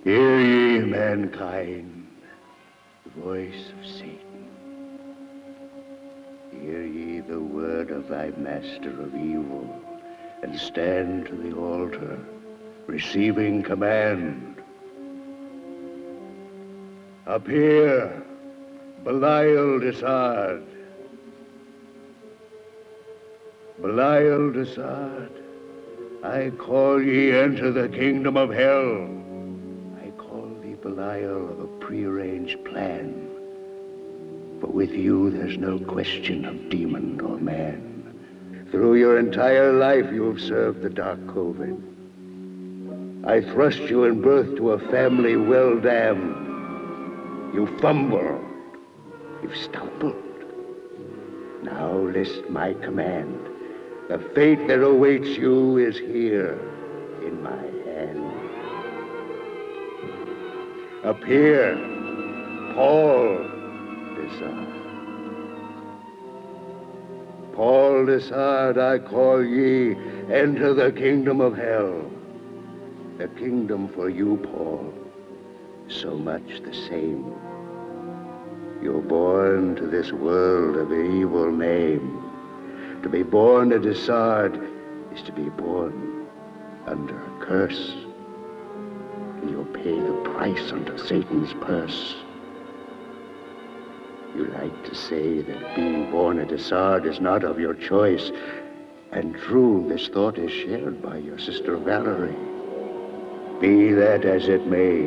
Hear ye, mankind, the voice of Satan. Hear ye the word of thy master of evil, and stand to the altar, receiving command. Appear, Belial Desard. Belial Desard, I call ye enter the kingdom of hell. I call thee Belial of a prearranged plan. For with you there's no question of demon or man. Through your entire life you have served the dark coven. I thrust you in birth to a family well damned. You fumbled, you've stumbled. Now list my command. The fate that awaits you is here in my hand. Appear, Paul Desard. Paul Desard, I call ye, enter the kingdom of hell. The kingdom for you, Paul, so much the same. You're born to this world of evil name. To be born a Desard is to be born under a curse. And you'll pay the price under Satan's purse. You like to say that being born a Desard is not of your choice. And true, this thought is shared by your sister Valerie. Be that as it may,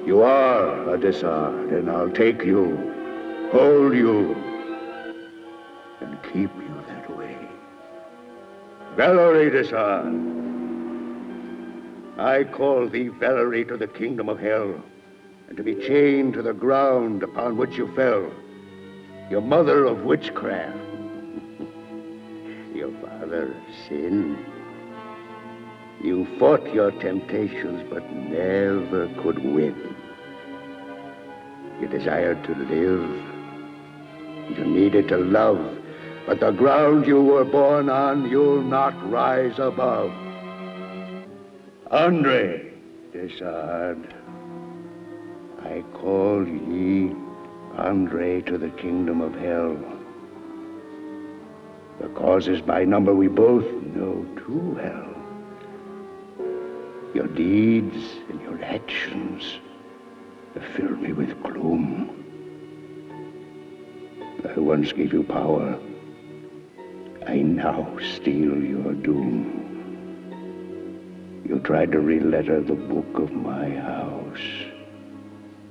you are a Desard, and I'll take you, hold you, and keep you that way. Valerie Desard, I call thee, Valerie, to the kingdom of hell, and to be chained to the ground upon which you fell, your mother of witchcraft, your father of sin. You fought your temptations, but never could win. You desired to live. You needed to love. But the ground you were born on, you'll not rise above. Andre Desard, I call ye, Andre, to the kingdom of hell. The causes by number we both know too well. Your deeds and your actions have filled me with gloom. I once gave you power. I now steal your doom. You tried to reletter the book of my house.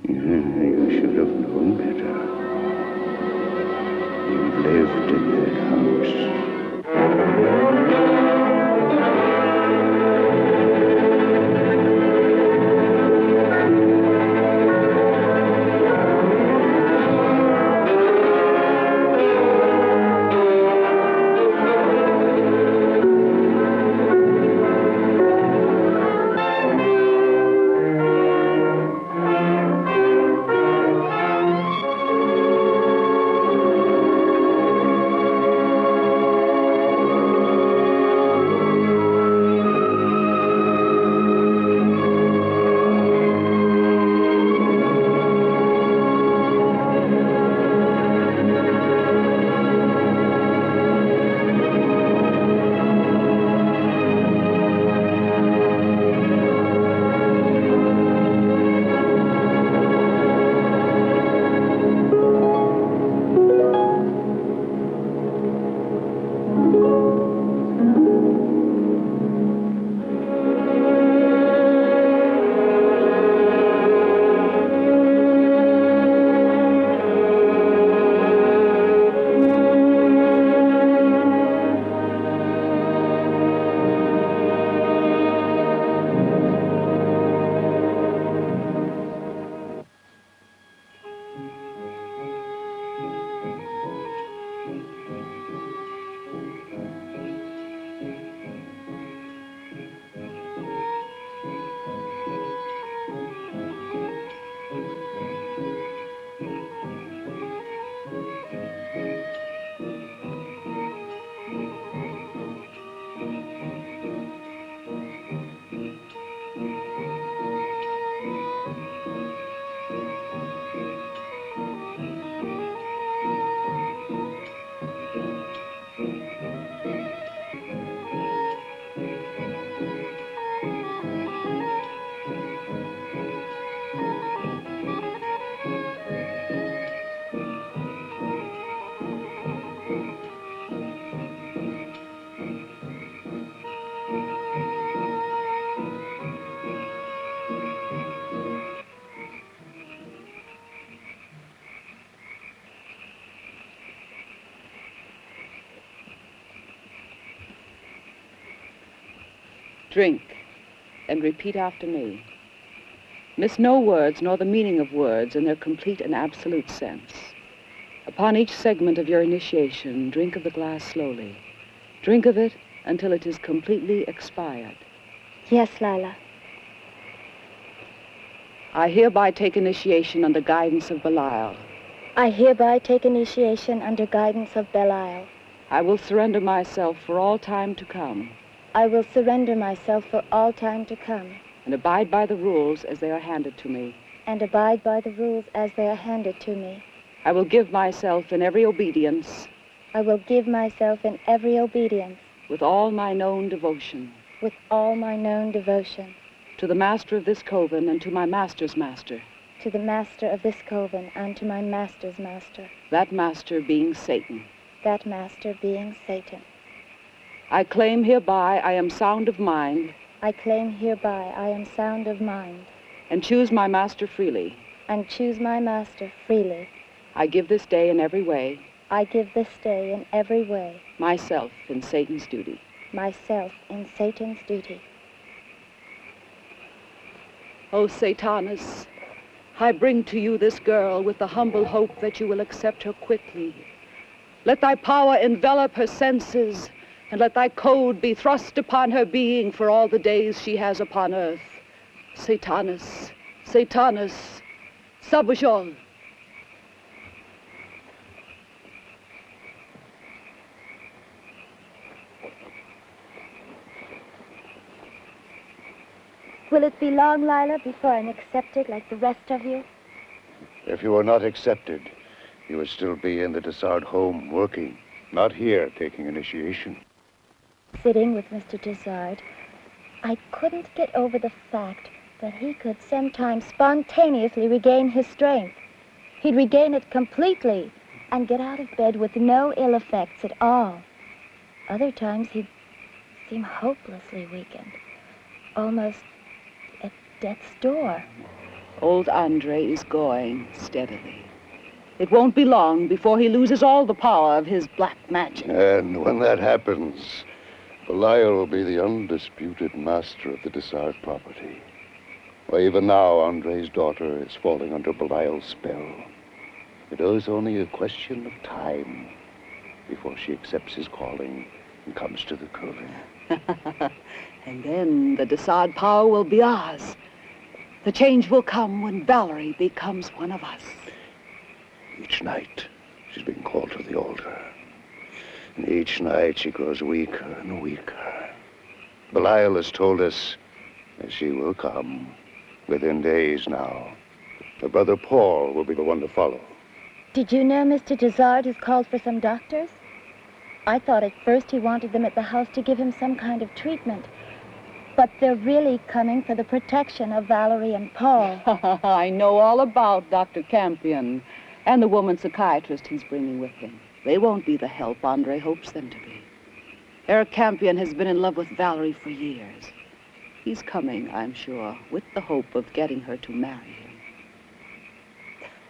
You should have known better. You've lived in that house. Drink, and repeat after me. Miss no words nor the meaning of words in their complete and absolute sense. Upon each segment of your initiation, drink of the glass slowly. Drink of it until it is completely expired. Yes, Lila. I hereby take initiation under guidance of Belial. I hereby take initiation under guidance of Belial. I will surrender myself for all time to come. I will surrender myself for all time to come. And abide by the rules as they are handed to me. And abide by the rules as they are handed to me. I will give myself in every obedience. I will give myself in every obedience. With all my known devotion. With all my known devotion. To the master of this coven and to my master's master. To the master of this coven and to my master's master. That master being Satan. That master being Satan. I claim hereby I am sound of mind. I claim hereby I am sound of mind. And choose my master freely. And choose my master freely. I give this day in every way. I give this day in every way. Myself in Satan's duty. Myself in Satan's duty. O Satanus, I bring to you this girl with the humble hope that you will accept her quickly. Let thy power envelop her senses, and let thy code be thrust upon her being for all the days she has upon earth. Satanus, Satanus, Sabujol. Will it be long, Lila, before I'm accepted like the rest of you? If you were not accepted, you would still be in the Dessart home working, not here taking initiation. Sitting with Mr. Dessart, I couldn't get over the fact that he could sometimes spontaneously regain his strength. He'd regain it completely and get out of bed with no ill effects at all. Other times he'd seem hopelessly weakened, almost at death's door. Old Andre is going steadily. It won't be long before he loses all the power of his black magic. And when that happens, Belial will be the undisputed master of the Dessart property. Well, even now, Andre's daughter is falling under Belial's spell. It is only a question of time before she accepts his calling and comes to the coven. And then the Dessart power will be ours. The change will come when Valerie becomes one of us. Each night, she's being called to the altar. And each night, she grows weaker and weaker. Belial has told us that she will come within days now. Her brother Paul will be the one to follow. Did you know Mr. Dessart has called for some doctors? I thought at first he wanted them at the house to give him some kind of treatment. But they're really coming for the protection of Valerie and Paul. I know all about Dr. Campion and the woman psychiatrist he's bringing with him. They won't be the help Andre hopes them to be. Eric Campion has been in love with Valerie for years. He's coming, I'm sure, with the hope of getting her to marry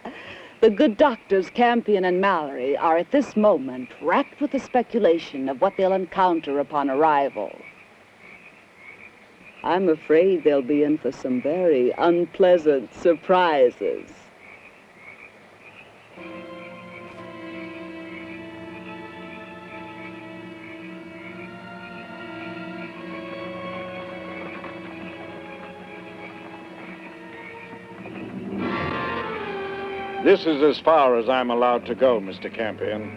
him. The good doctors, Campion and Mallory, are at this moment racked with the speculation of what they'll encounter upon arrival. I'm afraid they'll be in for some very unpleasant surprises. This is as far as I'm allowed to go, Mr. Campion.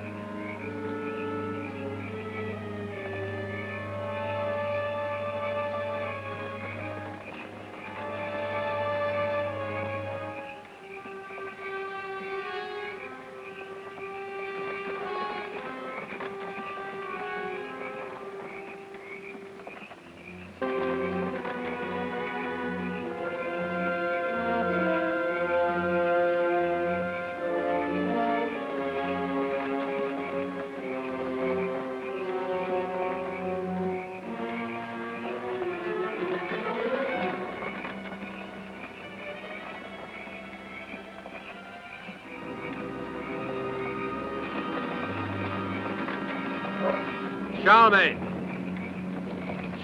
Show me!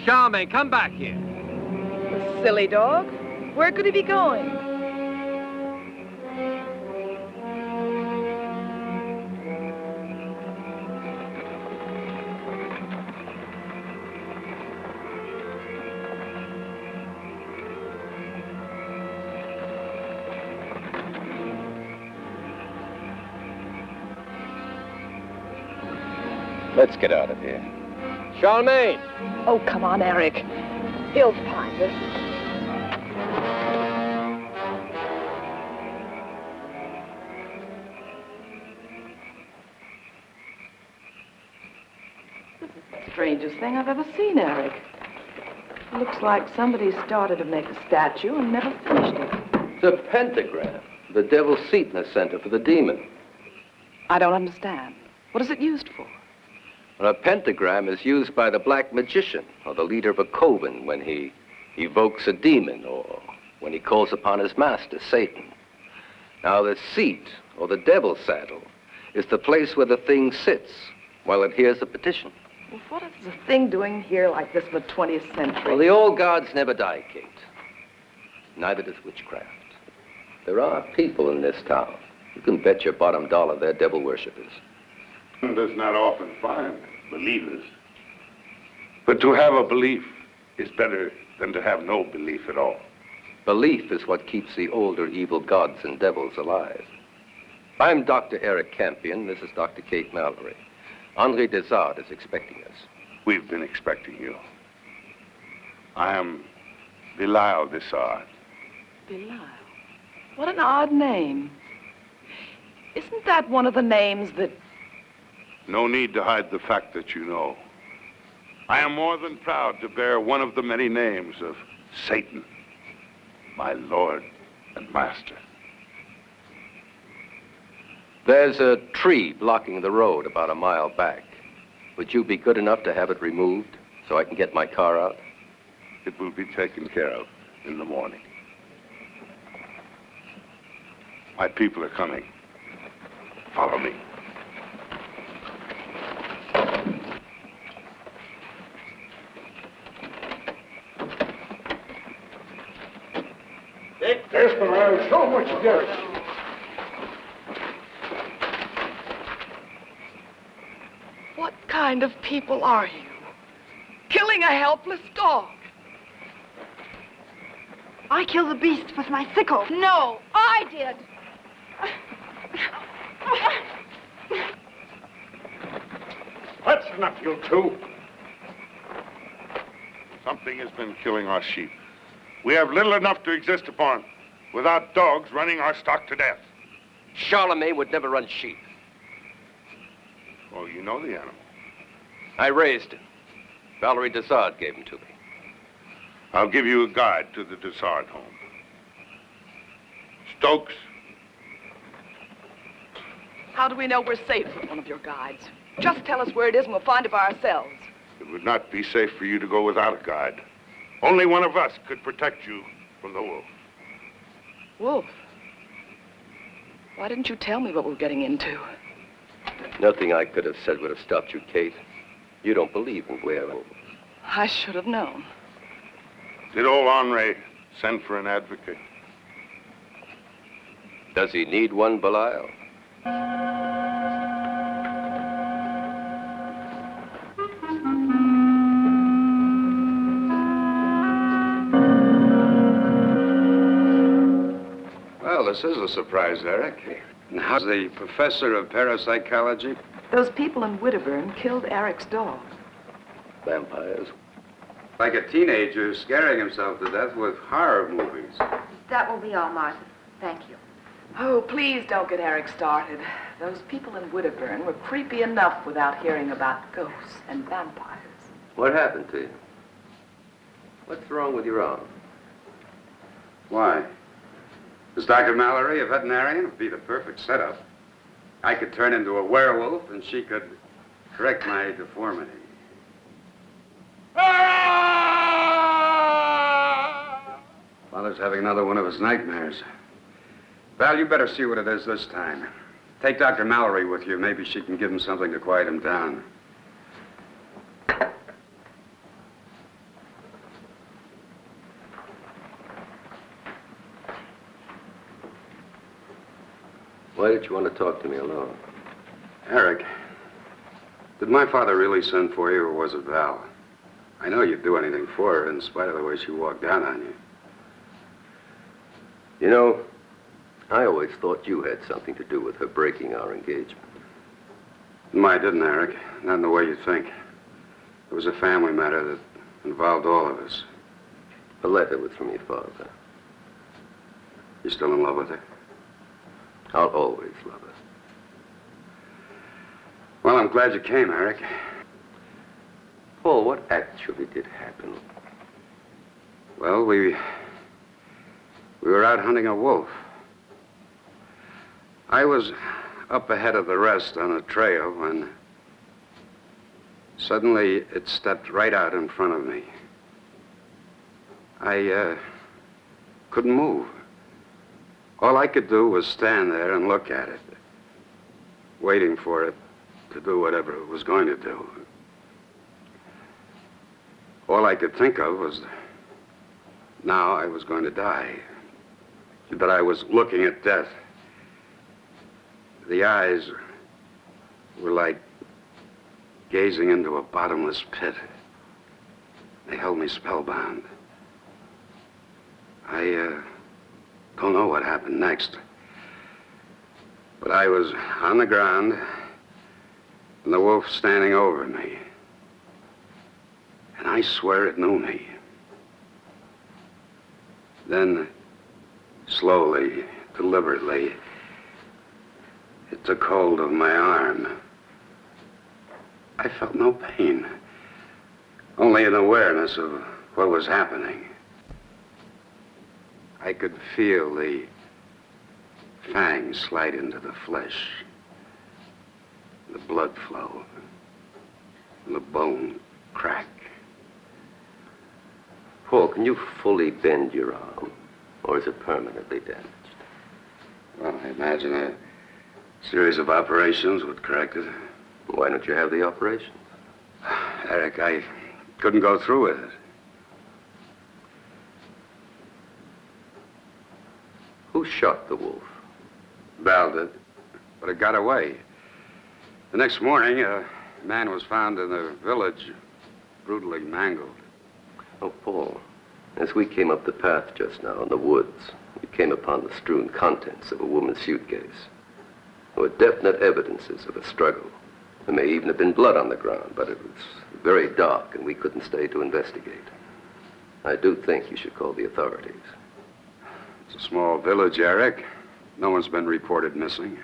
Charmaine, come back here. The silly dog. Where could he be going? Let's get out of here. Charmaine! Oh, come on, Eric. He'll find us. This is the strangest thing I've ever seen, Eric. It looks like somebody started to make a statue and never finished it. The pentagram. The devil's seat in the center for the demon. I don't understand. What is it used for? A pentagram is used by the black magician or the leader of a coven when he evokes a demon or when he calls upon his master, Satan. Now, the seat or the devil's saddle is the place where the thing sits while it hears a petition. Well, what is the thing doing here like this in the 20th century? Well, the old gods never die, Kate. Neither does witchcraft. There are people in this town. You can bet your bottom dollar they're devil worshippers. One does not often find believers. But to have a belief is better than to have no belief at all. Belief is what keeps the older evil gods and devils alive. I'm Dr. Eric Campion. This is Dr. Kate Mallory. Henri Desart is expecting us. We've been expecting you. I am Belial Desart. Belial. What an odd name. Isn't that one of the names that... No need to hide the fact that you know. I am more than proud to bear one of the many names of Satan, my Lord and Master. There's a tree blocking the road about a mile back. Would you be good enough to have it removed so I can get my car out? It will be taken care of in the morning. My people are coming. Follow me. Desperado, show what you got. What kind of people are you? Killing a helpless dog. I killed the beast with my sickle. No, I did. That's enough, you two. Something has been killing our sheep. We have little enough to exist upon without dogs running our stock to death. Charlemagne would never run sheep. Oh, you know the animal. I raised him. Valerie Desart gave him to me. I'll give you a guide to the Desart home. Stokes. How do we know we're safe with one of your guides? Just tell us where it is and we'll find it by ourselves. It would not be safe for you to go without a guide. Only one of us could protect you from the wolf. Wolf? Why didn't you tell me what we're getting into? Nothing I could have said would have stopped you, Kate. You don't believe in werewolves. I should have known. Did old Henri send for an advocate? Does he need one, Belial? Well, this is a surprise, Eric. And how's the professor of parapsychology? Those people in Widderburn killed Eric's dog. Vampires. Like a teenager scaring himself to death with horror movies. That will be all, Martha. Thank you. Oh, please don't get Eric started. Those people in Widderburn were creepy enough without hearing about ghosts and vampires. What happened to you? What's wrong with your arm? Why? Is Dr. Mallory a veterinarian? It'd be the perfect setup. I could turn into a werewolf and she could correct my deformity. Father's having another one of his nightmares. Val, you better see what it is this time. Take Dr. Mallory with you. Maybe she can give him something to quiet him down. Why did you want to talk to me alone? Eric, did my father really send for you, or was it Val? I know you'd do anything for her in spite of the way she walked down on you. You know, I always thought you had something to do with her breaking our engagement. I didn't, Eric. Not in the way you think. It was a family matter that involved all of us. A letter was from your father. You still in love with her? I'll always love her. Well, I'm glad you came, Eric. Paul, what actually did happen? Well, we were out hunting a wolf. I was up ahead of the rest on a trail when suddenly it stepped right out in front of me. I couldn't move. All I could do was stand there and look at it, waiting for it to do whatever it was going to do. All I could think of was now I was going to die, that I was looking at death. The eyes were like gazing into a bottomless pit. They held me spellbound. I don't know what happened next, but I was on the ground and the wolf standing over me. And I swear it knew me. Then, slowly, deliberately, it took hold of my arm. I felt no pain, only an awareness of what was happening. I could feel the fangs slide into the flesh, the blood flow, and the bone crack. Paul, can you fully bend your arm, or is it permanently damaged? Well, I imagine a series of operations would correct it. Why don't you have the operation? Eric, I couldn't go through with it. Who shot the wolf? Val did, but it got away. The next morning, a man was found in the village, brutally mangled. Oh, Paul, as we came up the path just now in the woods, we came upon the strewn contents of a woman's suitcase. There were definite evidences of a struggle. There may even have been blood on the ground, but it was very dark and we couldn't stay to investigate. I do think you should call the authorities. It's a small village, Eric. No one's been reported missing.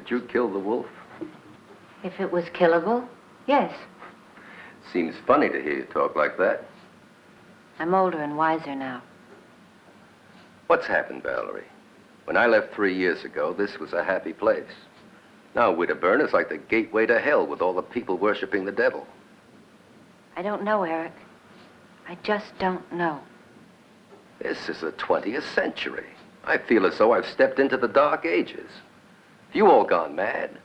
Did you kill the wolf? If it was killable, yes. Seems funny to hear you talk like that. I'm older and wiser now. What's happened, Valerie? When I left 3 years ago, this was a happy place. Now Widderburn is like the gateway to hell with all the people worshiping the devil. I don't know, Eric. I just don't know. This is the 20th century. I feel as though I've stepped into the Dark Ages. You all gone mad.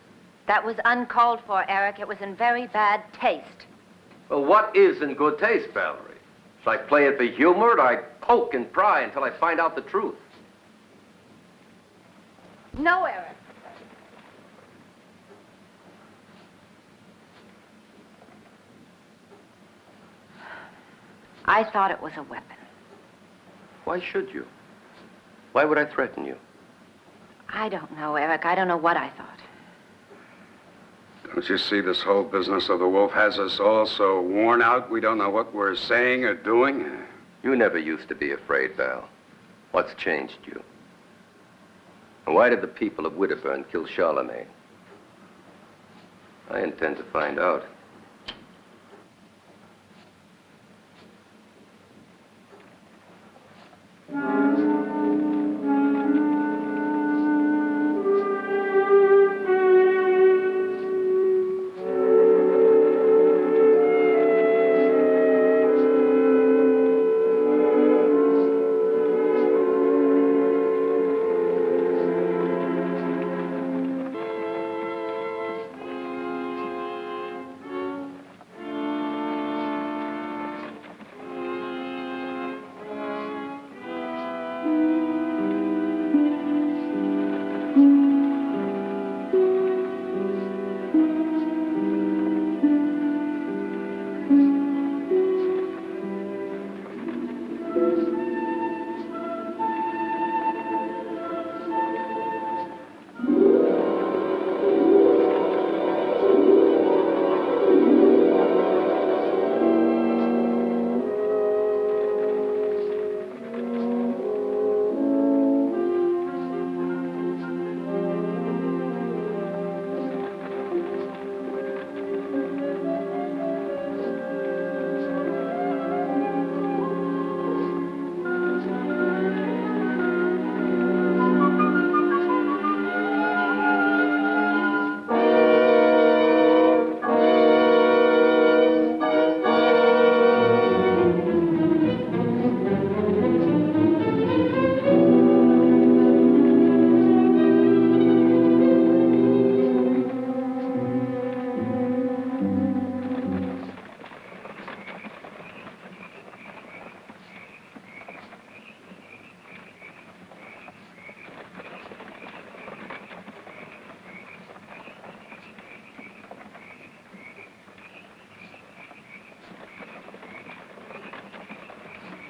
That was uncalled for, Eric. It was in very bad taste. Well, what is in good taste, Valerie? Shall I play it for humor, or I poke and pry until I find out the truth? No, Eric. I thought it was a weapon. Why should you? Why would I threaten you? I don't know, Eric. I don't know what I thought. Don't you see this whole business of the wolf has us all so worn out we don't know what we're saying or doing? You never used to be afraid, Val. What's changed you? And why did the people of Widderburn kill Charlemagne? I intend to find out.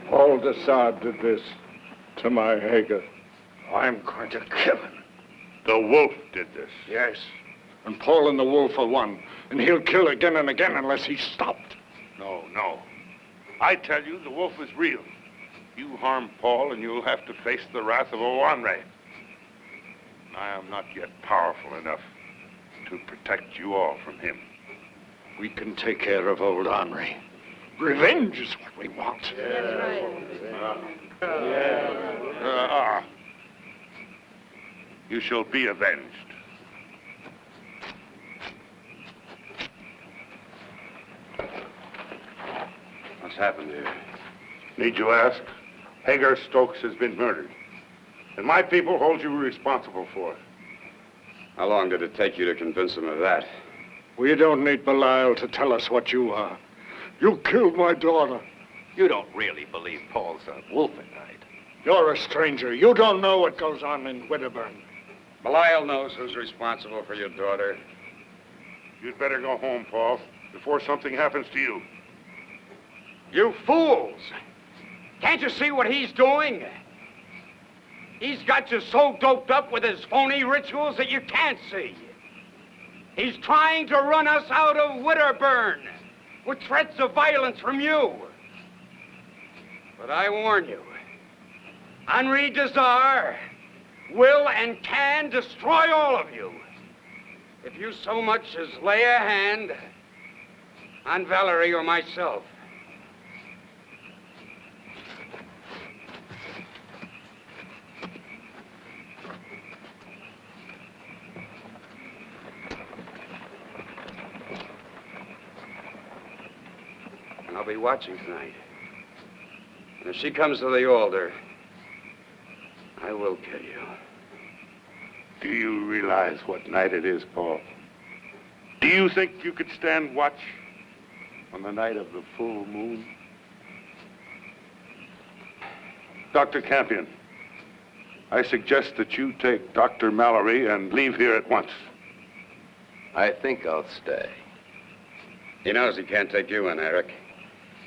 Paul Desard did this to my Hager. I'm going to kill him. The wolf did this. Yes. And Paul and the wolf are one. And he'll kill again and again unless he's stopped. No, no. I tell you, the wolf is real. You harm Paul and you'll have to face the wrath of Owanre. I am not yet powerful enough to protect you all from him. We can take care of old Henri. Revenge is what we want. That's right. You shall be avenged. What's happened here? Need you ask? Hagar Stokes has been murdered. And my people hold you responsible for it. How long did it take you to convince them of that? We don't need Belial to tell us what you are. You killed my daughter. You don't really believe Paul's a wolf at night. You're a stranger. You don't know what goes on in Widderburn. Belial knows who's responsible for your daughter. You'd better go home, Paul, before something happens to you. You fools! Can't you see what he's doing? He's got you so doped up with his phony rituals that you can't see. He's trying to run us out of Widderburn with threats of violence from you. But I warn you, Henri Desard will and can destroy all of you. if you so much as lay a hand on Valerie or myself. And I'll be watching tonight. And if she comes to the altar, I will kill you. Do you realize what night it is, Paul? Do you think you could stand watch on the night of the full moon? Dr. Campion, I suggest that you take Dr. Mallory and leave here at once. I think I'll stay. He knows he can't take you in, Eric.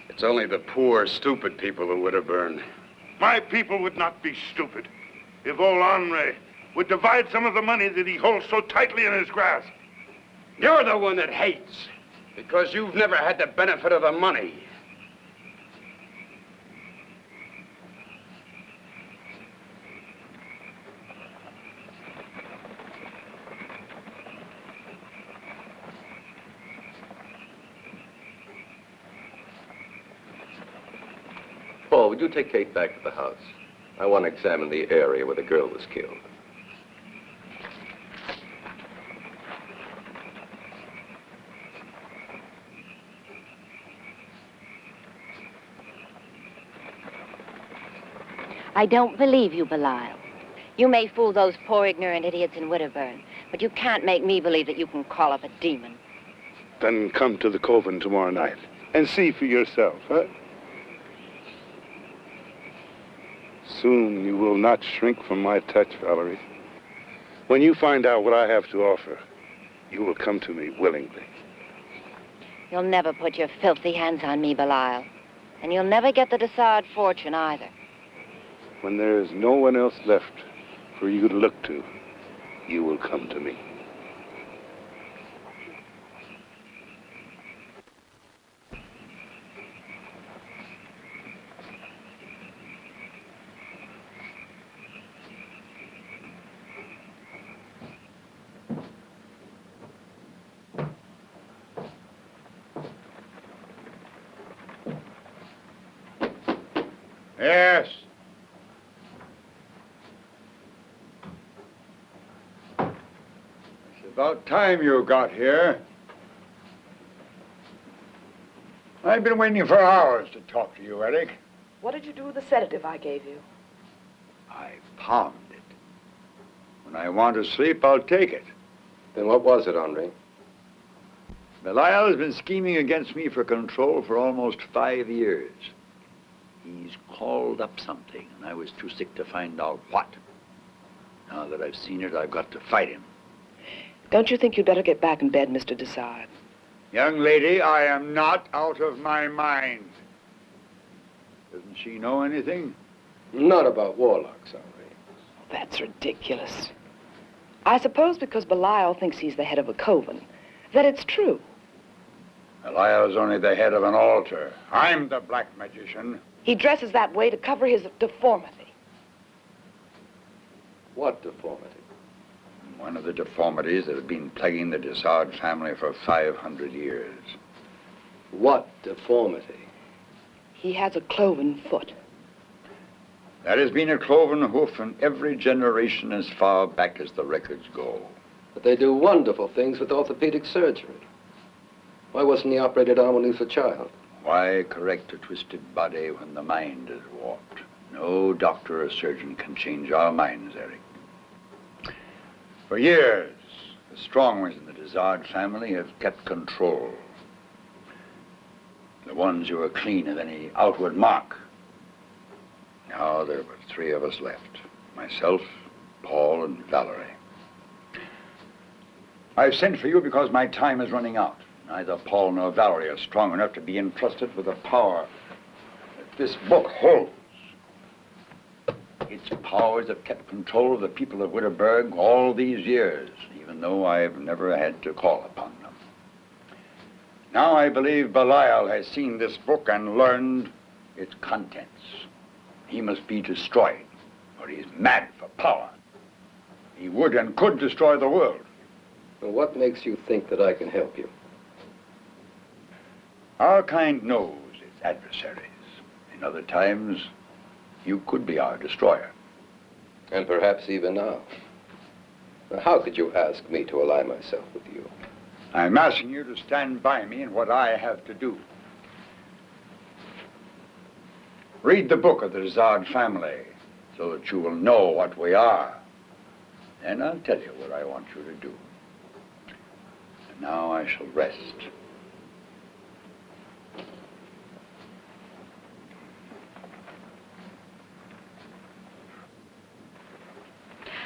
It's only the poor, stupid people who would have burned. My people would not be stupid if old Henri would divide some of the money that he holds so tightly in his grasp. You're the one that hates, because you've never had the benefit of the money. Paul, would you take Kate back to the house? I want to examine the area where the girl was killed. I don't believe you, Belial. You may fool those poor ignorant idiots in Widderburn, but you can't make me believe that you can call up a demon. Then come to the coven tomorrow night and see for yourself, huh? Soon you will not shrink from my touch, Valerie. When you find out what I have to offer, you will come to me willingly. You'll never put your filthy hands on me, Belial. And you'll never get the Dessard fortune either. When there is no one else left for you to look to, you will come to me. Yes. It's about time you got here. I've been waiting for hours to talk to you, Eric. What did you do with the sedative I gave you? I palmed it. When I want to sleep, I'll take it. Then what was it, Henri? Belial has been scheming against me for control for almost 5 years. He's called up something, and I was too sick to find out what. Now that I've seen it, I've got to fight him. Don't you think you'd better get back in bed, Mr. Dessard? Young lady, I am not out of my mind. Doesn't she know anything? Not about warlocks, Henri. That's ridiculous. I suppose because Belial thinks he's the head of a coven, that it's true. Belial's only the head of an altar. I'm the black magician. He dresses that way to cover his deformity. What deformity? One of the deformities that have been plaguing the Dessard family for 500 years. What deformity? He has a cloven foot. There has been a cloven hoof in every generation as far back as the records go. But they do wonderful things with orthopedic surgery. Why wasn't he operated on when he was a child? Why correct a twisted body when the mind is warped? No doctor or surgeon can change our minds, Eric. For years, the strong ones in the Dessard family have kept control. The ones who are clean of any outward mark. Now there are but 3 of us left. Myself, Paul, and Valerie. I've sent for you because my time is running out. Neither Paul nor Valerie are strong enough to be entrusted with the power that this book holds. Its powers have kept control of the people of Widderburg all these years, even though I've never had to call upon them. Now I believe Belial has seen this book and learned its contents. He must be destroyed, for he's mad for power. He would and could destroy the world, Well, what makes you think that I can help you? Our kind knows its adversaries. In other times, you could be our destroyer. And perhaps even now. Now, how could you ask me to ally myself with you? I'm asking you to stand by me in what I have to do. Read the book of the Zard family so that you will know what we are. Then I'll tell you what I want you to do. And now I shall rest.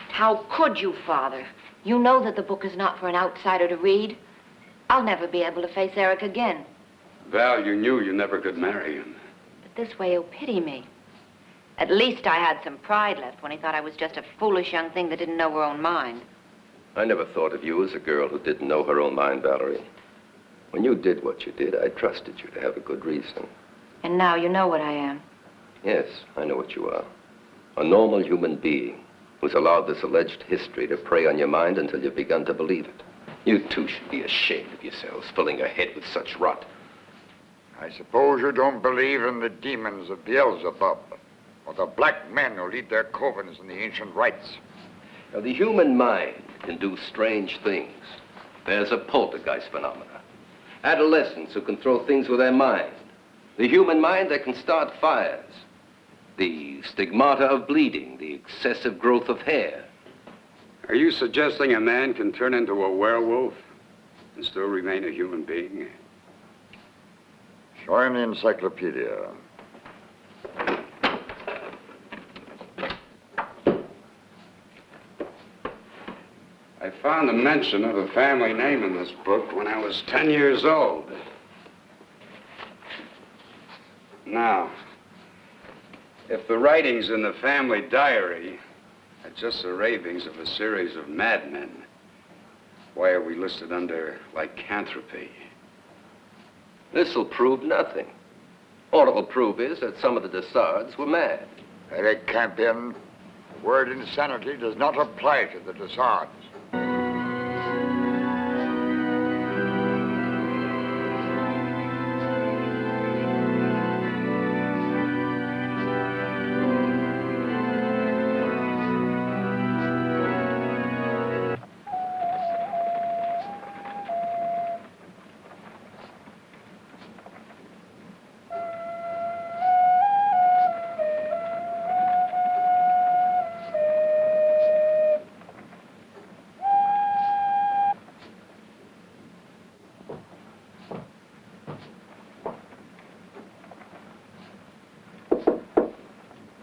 How could you, Father? You know that the book is not for an outsider to read. I'll never be able to face Eric again. Val, you knew you never could marry him. But this way he'll pity me. At least I had some pride left when he thought I was just a foolish young thing that didn't know her own mind. I never thought of you as a girl who didn't know her own mind, Valerie. When you did what you did, I trusted you to have a good reason. And now you know what I am. Yes, I know what you are. A normal human being who's allowed this alleged history to prey on your mind until you've begun to believe it. You two should be ashamed of yourselves, filling your head with such rot. I suppose you don't believe in the demons of Beelzebub, or the black men who lead their covens in the ancient rites. Now, the human mind can do strange things. There's a poltergeist phenomena. Adolescents who can throw things with their mind. The human mind that can start fires. The stigmata of bleeding, the excessive growth of hair. Are you suggesting a man can turn into a werewolf and still remain a human being? Show him the encyclopedia. I found a mention of a family name in this book when I was 10 years old. Now, if the writings in the family diary are just the ravings of a series of madmen, why are we listed under lycanthropy? This'll prove nothing. All it'll prove is that some of the Dessards were mad. Eric Campion, word insanity does not apply to the Dessards.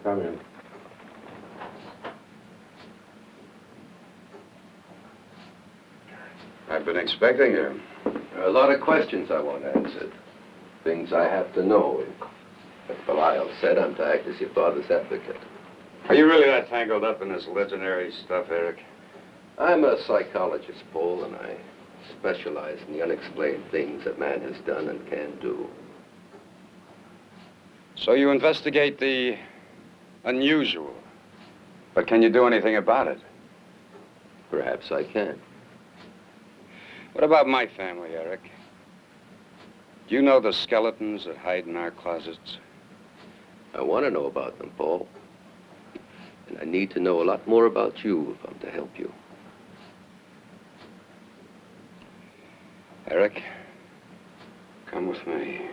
Come in. I've been expecting you. There are a lot of questions I want answered. Things I have to know. As Belial said, I'm to act as your father's advocate. Are you really that tangled up in this legendary stuff, Eric? I'm a psychologist, Paul, and I specialize in the unexplained things that man has done and can do. So you investigate the unusual. But can you do anything about it? Perhaps I can. What about my family, Eric? Do you know the skeletons that hide in our closets? I want to know about them, Paul. And I need to know a lot more about you if I'm to help you. Eric, come with me.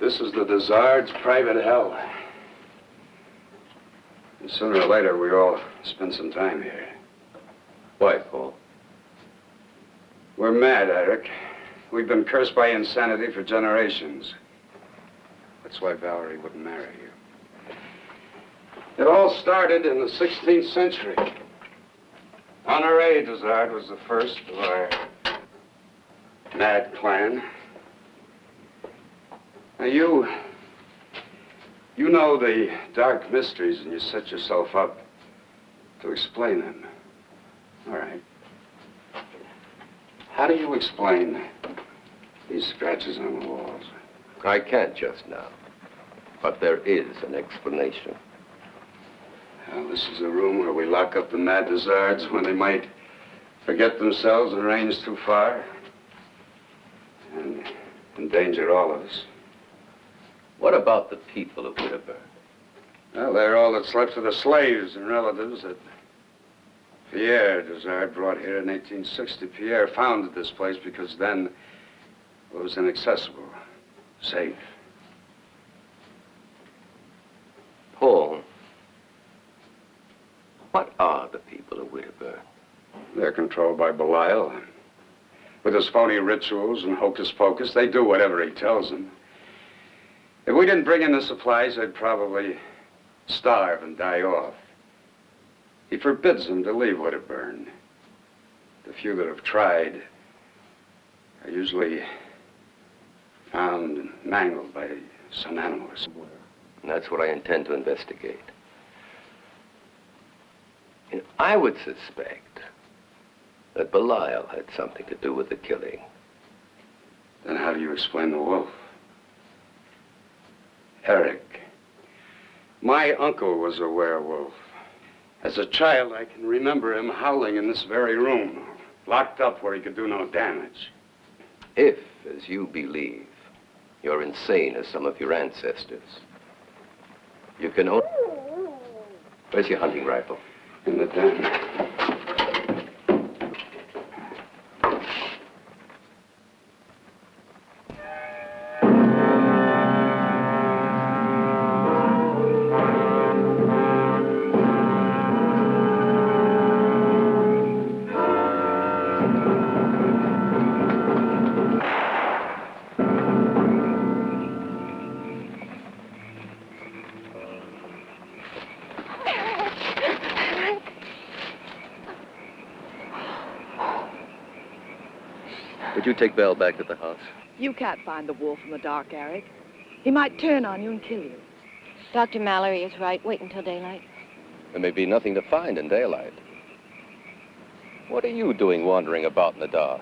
this is the Dizard's private hell. And sooner or later, we all spend some time here. Why, Paul? We're mad, Eric. We've been cursed by insanity for generations. That's why Valerie wouldn't marry you. It all started in the 16th century. Andrea Dizard was the first of our mad clan. Now, you know the dark mysteries, and you set yourself up to explain them. All right. How do you explain these scratches on the walls? I can't just now, but there is an explanation. Well, this is a room where we lock up the mad Dizards when they might forget themselves and range too far and endanger all of us. What about the people of Widderburn? Well, they're all that's left of the slaves and relatives that Pierre Dizard brought here in 1860. Pierre founded this place because then it was inaccessible, safe. Paul, what are the people of Widderburn? They're controlled by Belial. With his phony rituals and hocus pocus, they do whatever he tells them. If we didn't bring in the supplies, they'd probably starve and die off. He forbids them to leave Widderburn. The few that have tried are usually found and mangled by some animal or somewhere. And that's what I intend to investigate. And I would suspect that Belial had something to do with the killing. Then how do you explain the wolf? Eric, my uncle was a werewolf. As a child, I can remember him howling in this very room, locked up where he could do no damage. If, as you believe, you're insane as some of your ancestors, you can only... Where's your hunting rifle? In the den. Would you take Belle back to the house? You can't find the wolf in the dark, Eric. He might turn on you and kill you. Dr. Mallory is right. Wait until daylight. There may be nothing to find in daylight. What are you doing wandering about in the dark?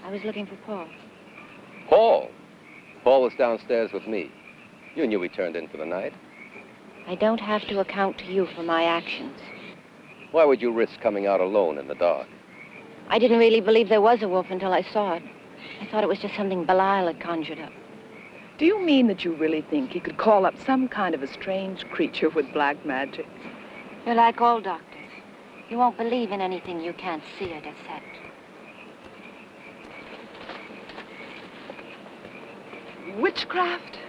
I was looking for Paul. Paul? Paul was downstairs with me. You knew he turned in for the night. I don't have to account to you for my actions. Why would you risk coming out alone in the dark? I didn't really believe there was a wolf until I saw it. I thought it was just something Belial had conjured up. Do you mean that you really think he could call up some kind of a strange creature with black magic? You're like all doctors. You won't believe in anything you can't see or dissect. Witchcraft,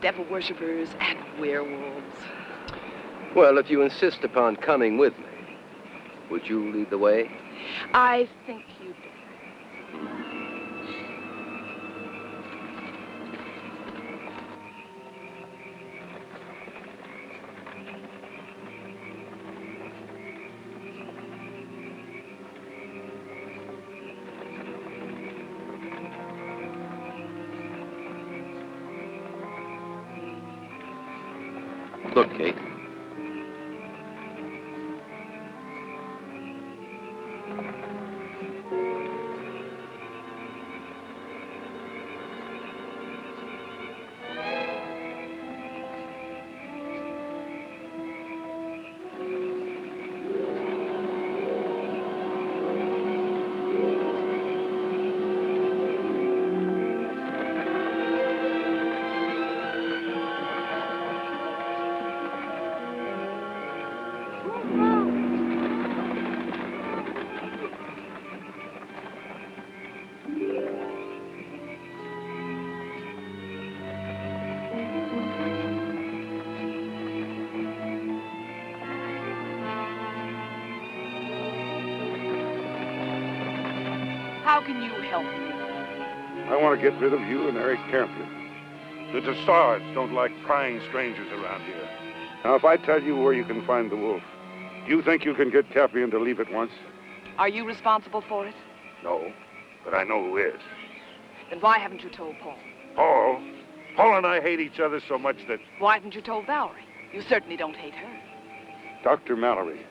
devil worshippers, and werewolves. Well, if you insist upon coming with me, would you lead the way? I think you do. Look, Kate. How can you help me? I want to get rid of you and Eric Campion. The Dessards don't like prying strangers around here. Now, if I tell you where you can find the wolf, do you think you can get Campion to leave at once? Are you responsible for it? No, but I know who is. Then why haven't you told Paul? Paul? Paul and I hate each other so much that... Why haven't you told Valerie? You certainly don't hate her. Dr. Mallory,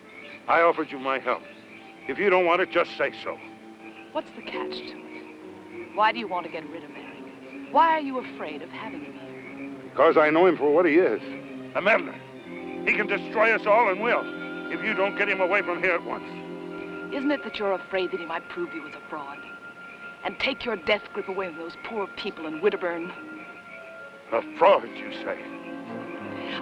I offered you my help. If you don't want it, just say so. What's the catch to it? Why do you want to get rid of Eric? Why are you afraid of having him here? Because I know him for what he is. A meddler. He can destroy us all and will, if you don't get him away from here at once. Isn't it that you're afraid that he might prove you as a fraud? And take your death grip away from those poor people in Winterburn? A fraud, you say?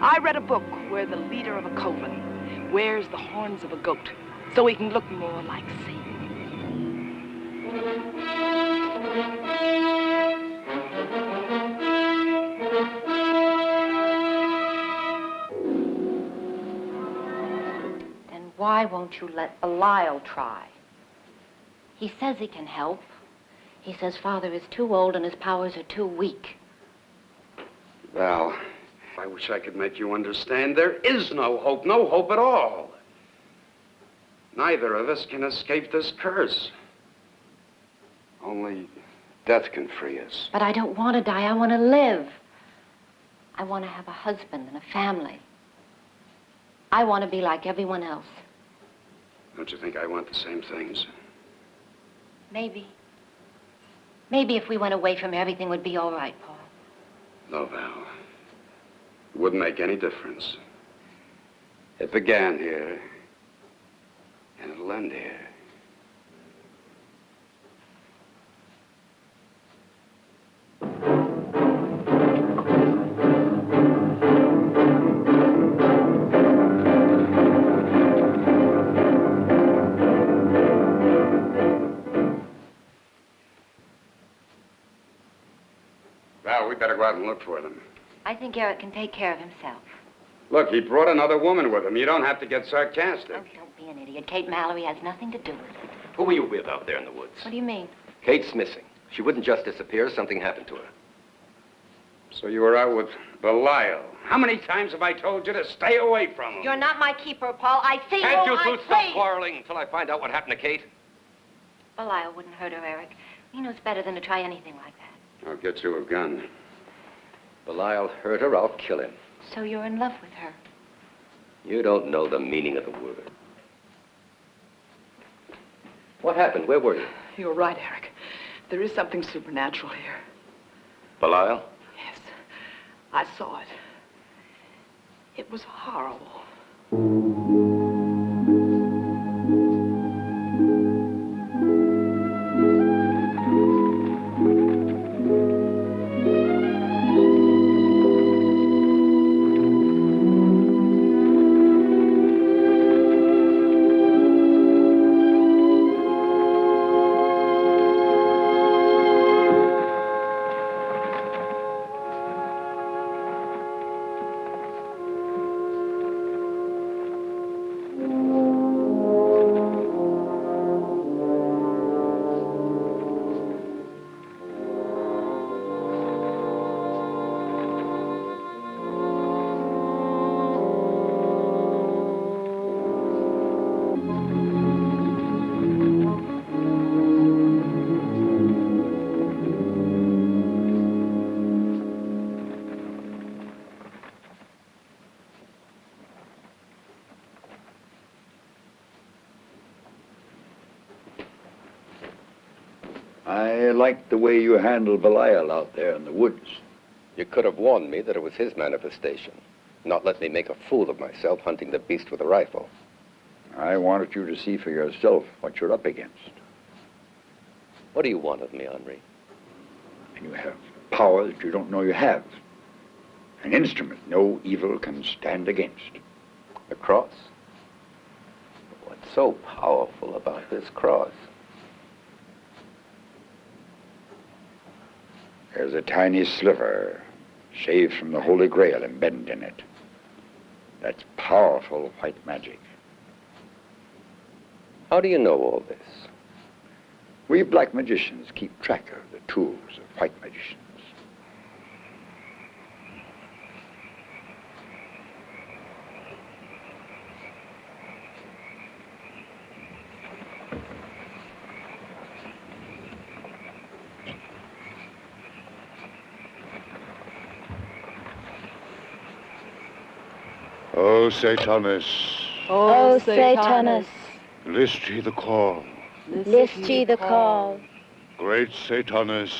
I read a book where the leader of a coven wears the horns of a goat so he can look more like Satan. Then why won't you let Belial try? He says he can help. He says Father is too old and his powers are too weak. Val, I wish I could make you understand. There is no hope at all. Neither of us can escape this curse. Only death can free us. But I don't want to die. I want to live. I want to have a husband and a family. I want to be like everyone else. Don't you think I want the same things? Maybe. Maybe if we went away from here, everything would be all right, Paul. No, Val. It wouldn't make any difference. It began here, and it'll end here. Val, we better go out and look for them. I think Eric can take care of himself. Look, he brought another woman with him. You don't have to get sarcastic. Oh, don't be an idiot. Kate Mallory has nothing to do with it. Who were you with out there in the woods? What do you mean? Kate's missing. She wouldn't just disappear. Something happened to her. So you were out with Belial. How many times have I told you to stay away from him? You're not my keeper, Paul. I see Can't you I two see. stop quarreling until I find out what happened to Kate? Belial wouldn't hurt her, Eric. He knows better than to try anything like that. I'll get you a gun. Belial hurt her. I'll kill him. So you're in love with her. You don't know the meaning of the word. What happened? Where were you? You're right, Eric. There is something supernatural here. Belial? Yes, I saw it. It was horrible. I like the way you handled Belial out there in the woods. You could have warned me that it was his manifestation, not let me make a fool of myself hunting the beast with a rifle. I wanted you to see for yourself what you're up against. What do you want of me, Henri? And you have power that you don't know you have. An instrument no evil can stand against. A cross? What's so powerful about this cross? There's a tiny sliver shaved from the Holy Grail embedded in it. That's powerful white magic. How do you know all this? We black magicians keep track of the tools of white magicians. O Satanus, O Satanus, list ye the call. list ye the call. Great Satanus,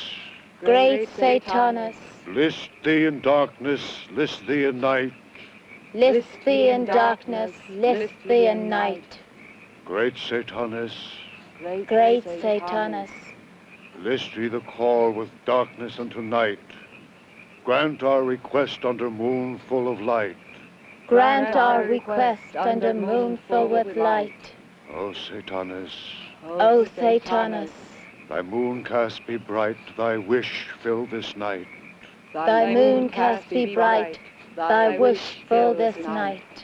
Great Satanus, list thee in darkness, list thee in night. list thee in darkness, list thee in night. Great Satanus, Great Satanus, list ye the call with darkness unto night. Grant our request under moon full of light. grant our request under moon full with light. O Satanus, O Satanus, thy mooncast be bright, thy wish fill this night. thy mooncast be bright, thy wish fill this night.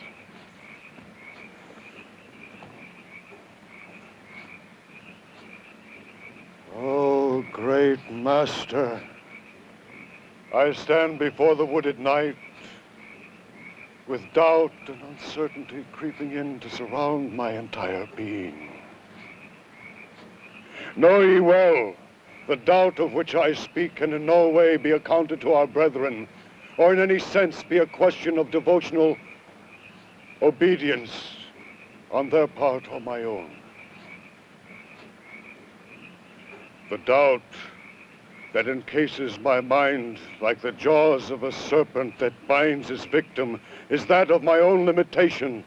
O great Master, I stand before the wooded night, with doubt and uncertainty creeping in to surround my entire being. Know ye well, the doubt of which I speak can in no way be accounted to our brethren, or in any sense be a question of devotional obedience on their part or my own. The doubt that encases my mind like the jaws of a serpent that binds its victim is that of my own limitation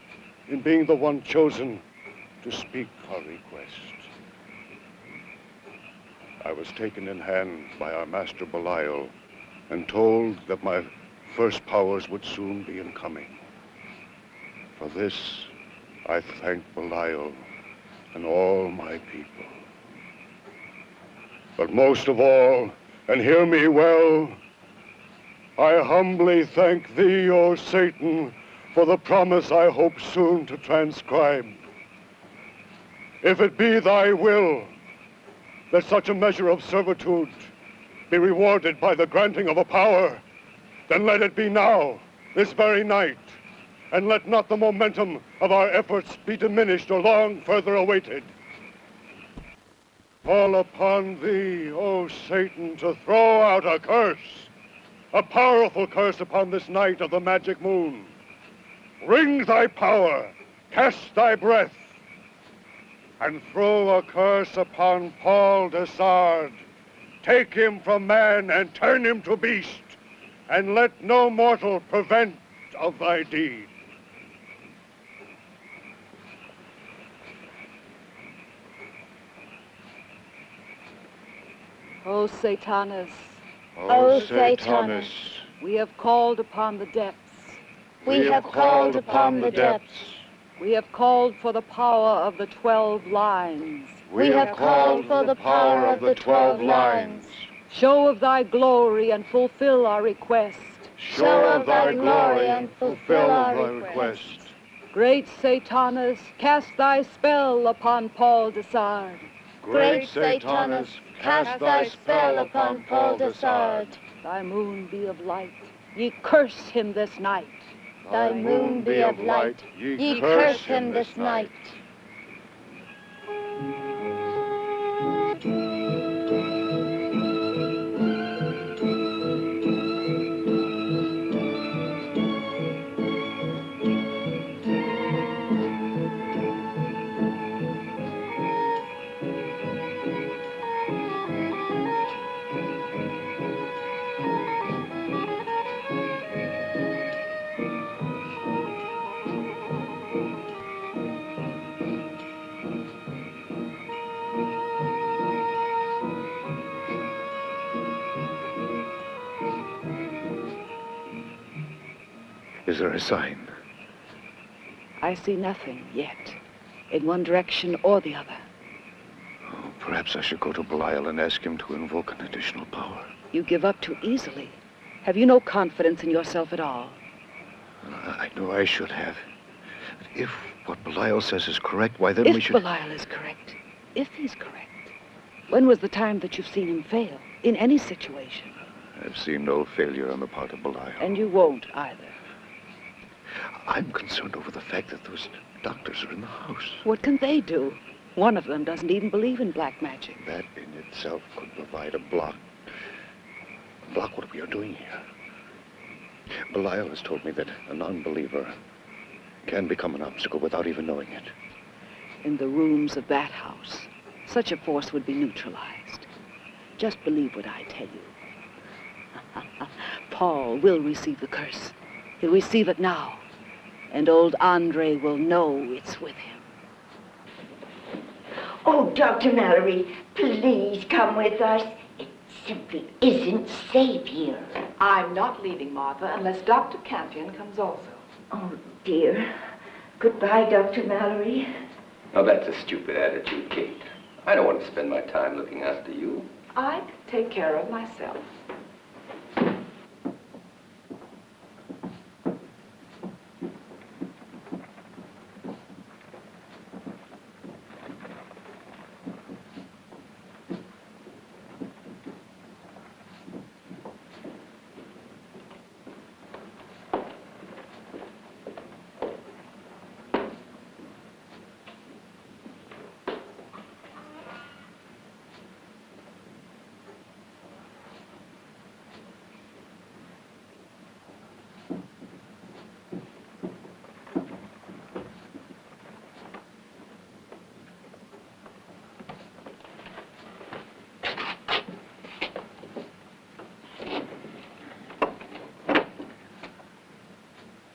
in being the one chosen to speak our request. I was taken in hand by our master Belial and told that my first powers would soon be incoming. For this, I thank Belial and all my people. But most of all, and hear me well, I humbly thank thee, O Satan, for the promise I hope soon to transcribe. If it be thy will that such a measure of servitude be rewarded by the granting of a power, then let it be now, this very night, and let not the momentum of our efforts be diminished or long further awaited. Call upon thee, O Satan, to throw out a curse, a powerful curse upon this night of the magic moon. Wring thy power, cast thy breath, and throw a curse upon Paul de Sard. Take him from man and turn him to beast, and let no mortal prevent of thy deed. O Satanus, O Satanus, we have called upon the depths. we have called upon the depths. We have called for the power of the 12 lines. We have called for the power of the 12 lines. Show of thy glory and fulfill our request. Show of thy glory and fulfill our request. Great Satanus, cast thy spell upon Paul de Sard. Great Satanus, cast thy spell upon Paul de Sard. Thy moon be of light. Ye curse him this night. Thy moon be of light. Ye curse him this night. Is there a sign? I see nothing yet, in one direction or the other. Oh, perhaps I should go to Belial and ask him to invoke an additional power. You give up too easily. Have you no confidence in yourself at all? I know I should have. But if what Belial says is correct, why then we should... If Belial is correct, if he's correct, When was the time that you've seen him fail, in any situation? I've seen no failure on the part of Belial. And you won't either. I'm concerned over the fact that those doctors are in the house. What can they do? One of them doesn't even believe in black magic. That in itself could provide a block. Block what we are doing here. Belial has told me that a non-believer can become an obstacle without even knowing it. In the rooms of that house, such a force would be neutralized. Just believe what I tell you. Paul will receive the curse. He'll receive it now. And old Andre will know it's with him. Oh, Dr. Mallory, please come with us. It simply isn't safe here. I'm not leaving, Martha, unless Dr. Campion comes also. Oh, dear. Goodbye, Dr. Mallory. Now, that's a stupid attitude, Kate. I don't want to spend my time looking after you. I can take care of myself.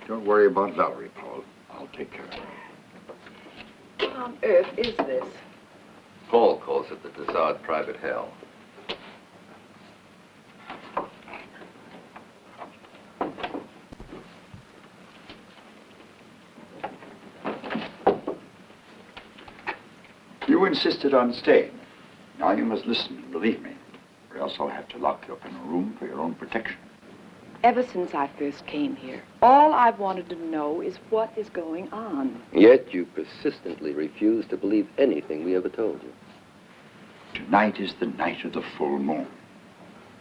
Don't worry about Valerie, Paul. I'll take care of her. What on earth is this? Paul calls it the Dessard private hell. You insisted on staying. Now you must listen and believe me, or else I'll have to lock you up in a room for your own protection. Ever since I first came here, all I've wanted to know is what is going on. Yet you persistently refuse to believe anything we ever told you. Tonight is the night of the full moon.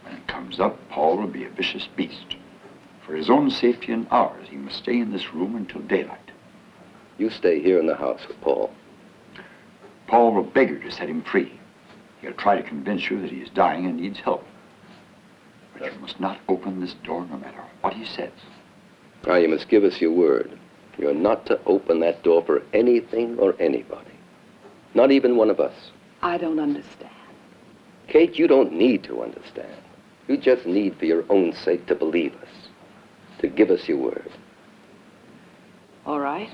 When it comes up, Paul will be a vicious beast. For his own safety and ours, he must stay in this room until daylight. You stay here in the house with Paul. Paul will beg you to set him free. He'll try to convince you that he is dying and needs help. But you must not open this door no matter what he says. Now, you must give us your word. You're not to open that door for anything or anybody. Not even one of us. I don't understand. Kate, you don't need to understand. You just need, for your own sake, to believe us. To give us your word. All right.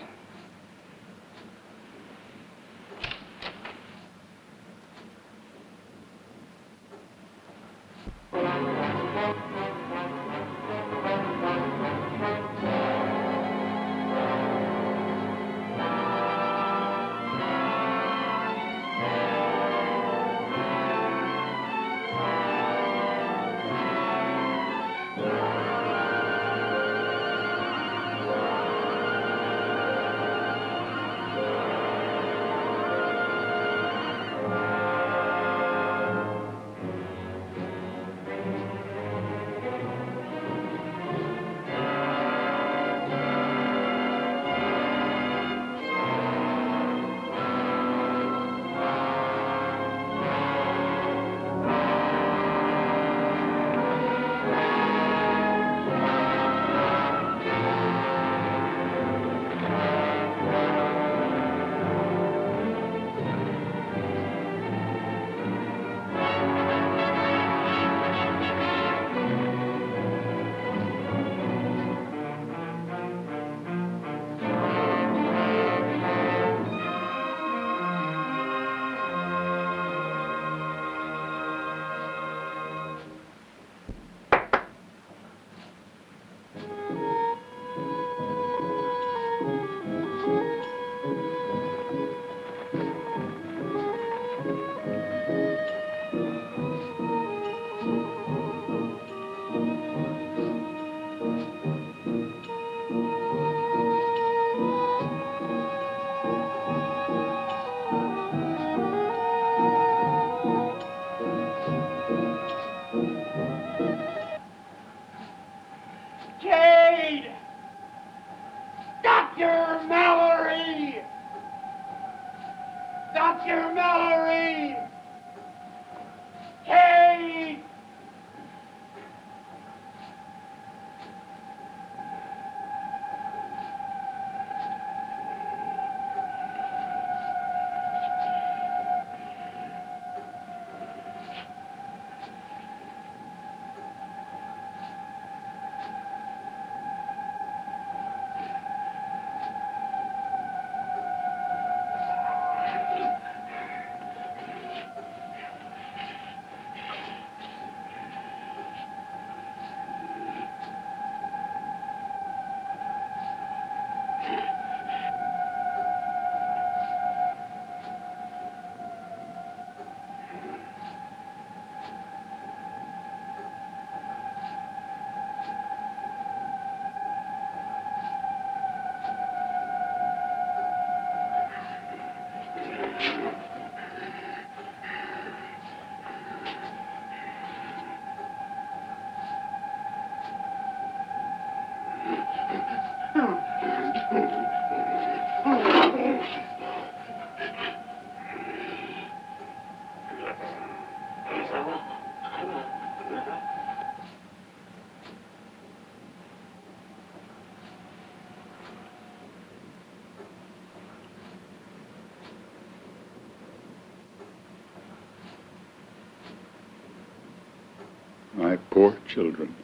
poor children.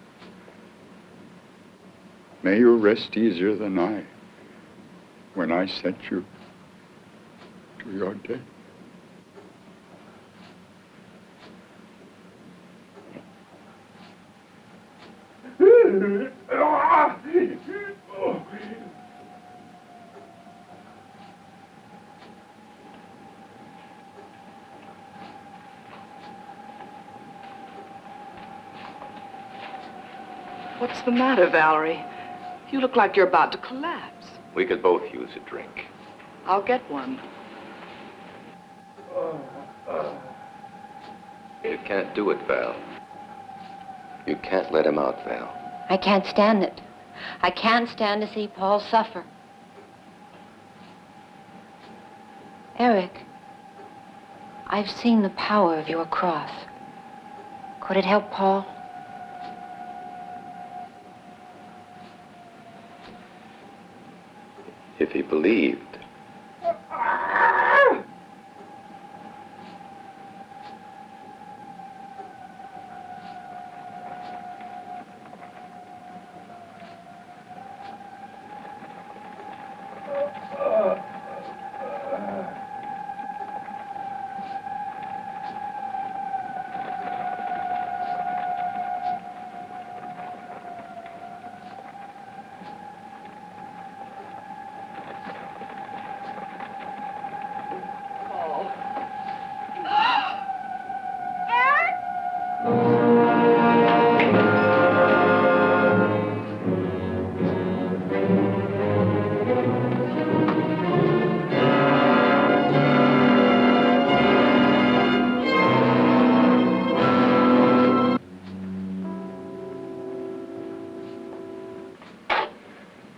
May you rest easier than I when I sent you to your death. What's the matter, Valerie? You look like you're about to collapse. We could both use a drink. I'll get one. You can't do it, Val. You can't let him out, Val. I can't stand it. I can't stand to see Paul suffer. Eric, I've seen the power of your cross. Could it help Paul? If he believed.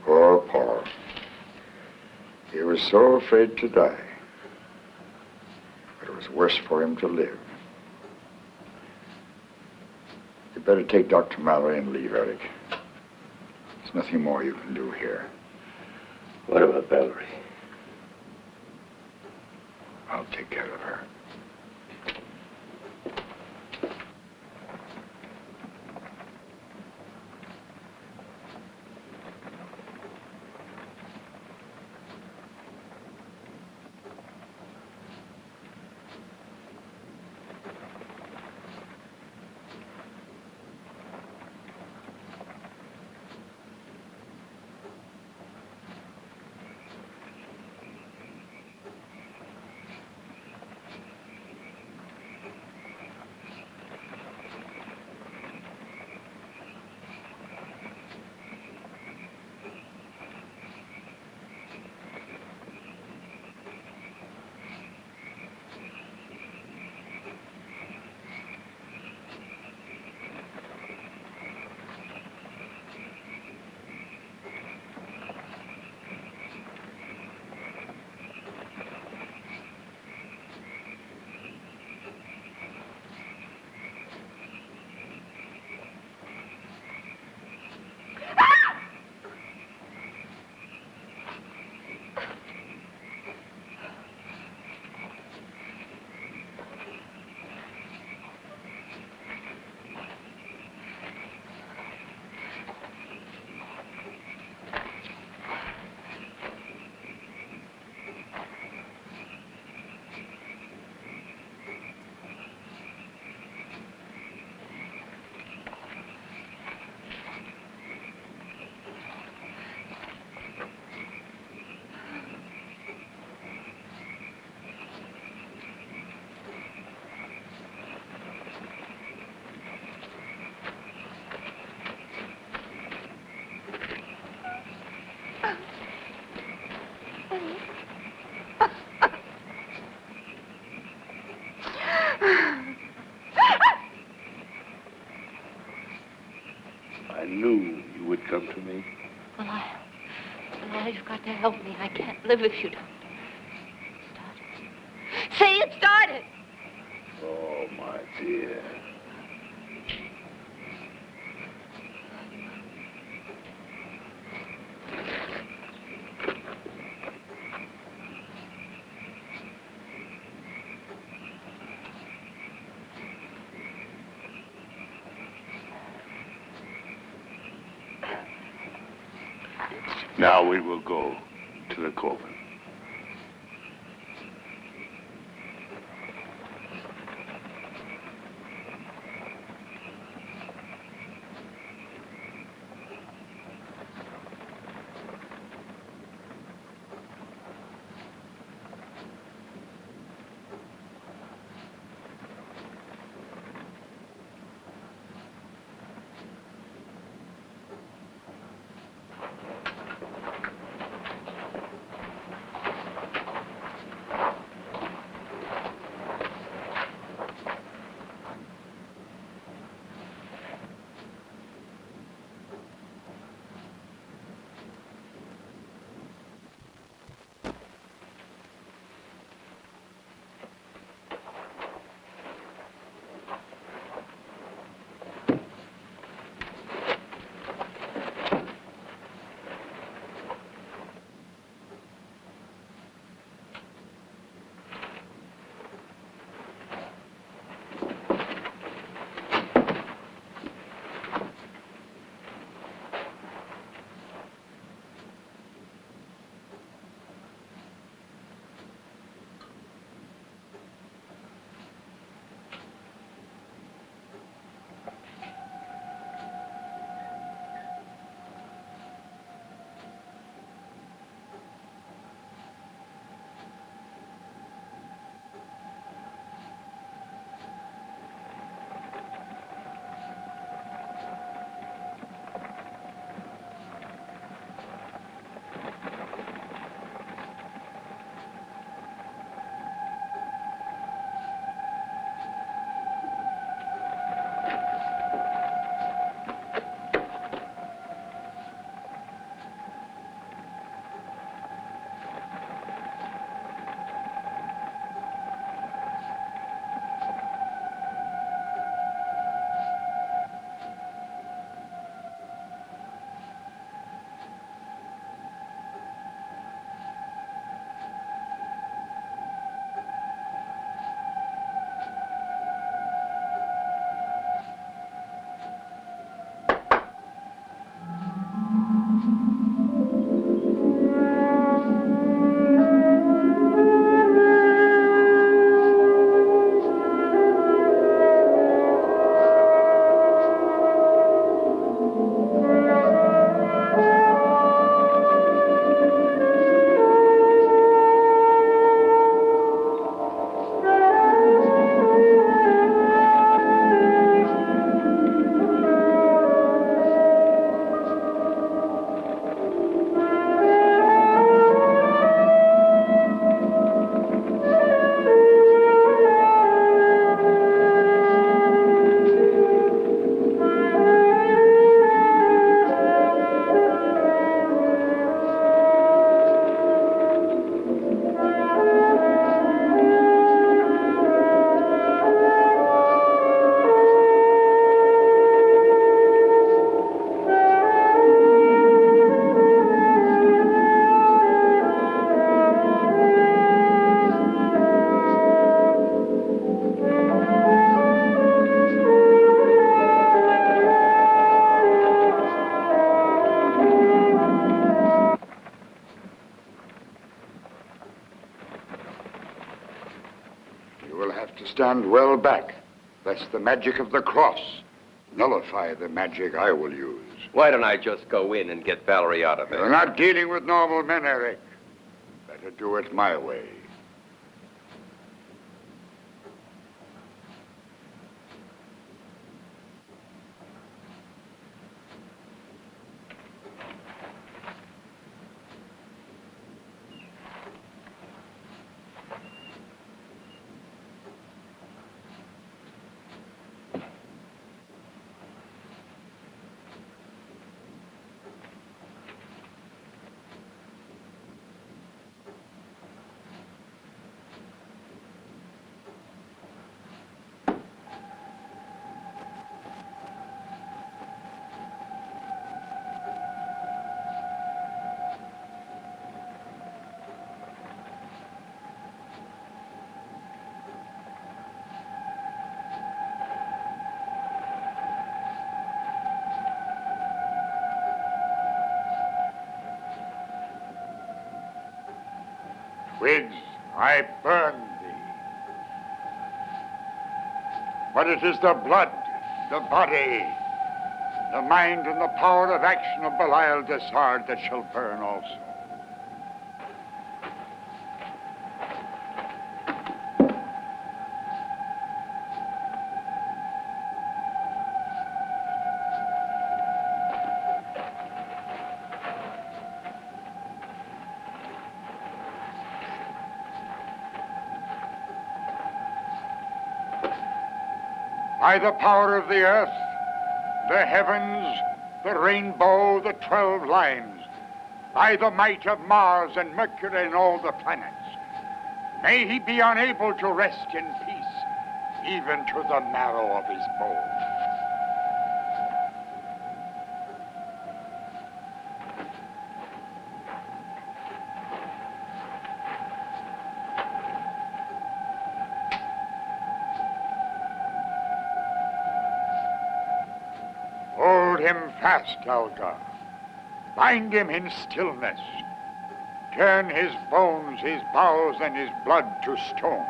Poor Paul. He was so afraid to die. But it was worse for him to live. You better take Dr. Mallory and leave, Eric. There's nothing more you can do here. What about Valerie? I'll take care of her. I knew you would come to me. Well, you've got to help me. I can't live if you don't. Say it started. Oh, my dear. Now we will go to the coven. Stand well back, lest the magic of the cross nullify the magic I will use. Why don't I just go in and get Valerie out of there? You're not dealing with normal men, Eric. Better do it my way. With I burn thee. But it is the blood, the body, the mind, and the power of action of Belial Desard that shall burn also. By the power of the earth, the heavens, the rainbow, the 12 lines, by the might of Mars and Mercury and all the planets, may he be unable to rest in peace, even to the marrow of his bones. Hold him fast, Alga. Bind him in stillness. Turn his bones, his bowels, and his blood to stone.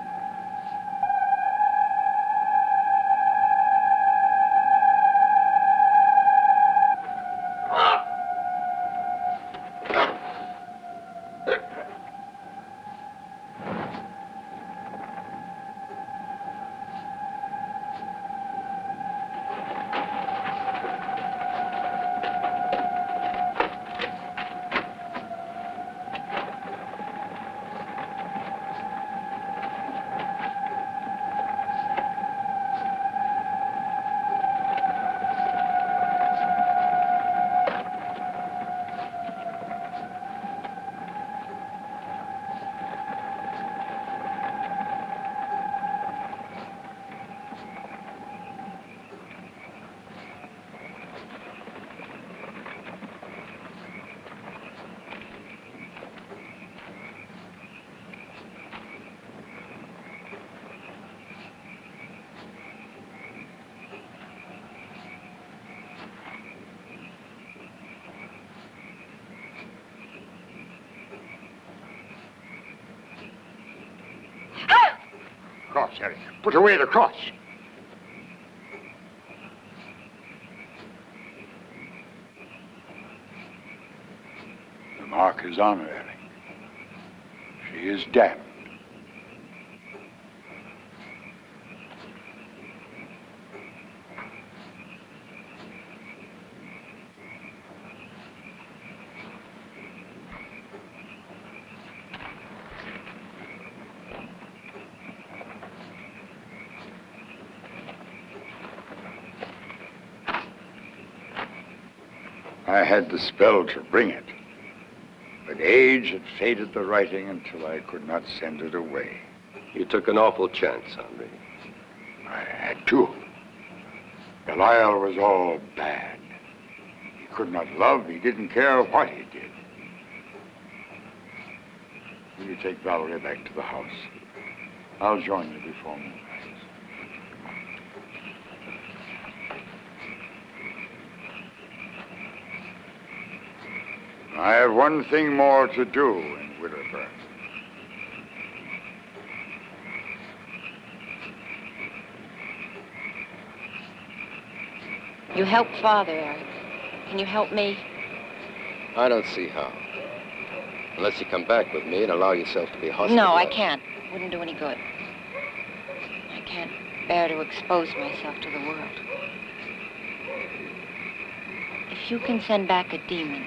Cross, Harry. Put away the cross. The mark is on her, Harry. She is damned. I had the spell to bring it, but age had faded the writing until I could not send it away. You took an awful chance, Henri. I had to. Belial was all bad. He could not love, he didn't care what he did. Will you take Valerie back to the house? I'll join you before moonrise. I have one thing more to do in Widderburn. You helped Father, Eric. Can you help me? I don't see how. Unless you come back with me and allow yourself to be hospitalized. No, I can't. Wouldn't do any good. I can't bear to expose myself to the world. If you can send back a demon,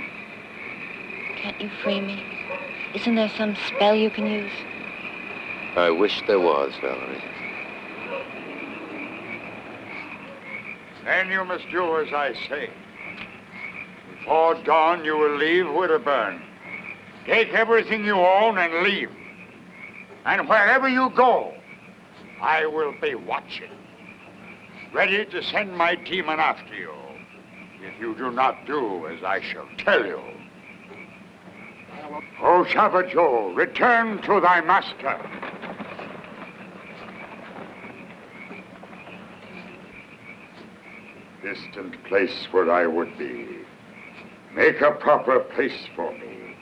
can't you free me? Isn't there some spell you can use? I wish there was, Valerie. Then you must do as I say. Before dawn, you will leave Widderburn. Take everything you own and leave. And wherever you go, I will be watching, ready to send my demon after you, if you do not do as I shall tell you. O Savajo, return to thy master. Distant place where I would be. Make a proper place for me.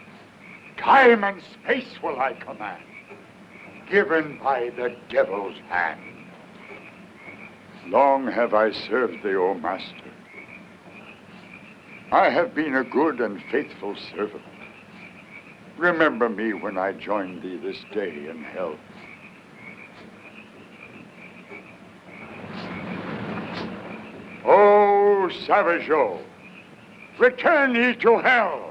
Time and space will I command. given by the devil's hand. Long have I served thee, O Master. I have been a good and faithful servant. Remember me when I join thee this day in hell. O Savageau, return ye to hell!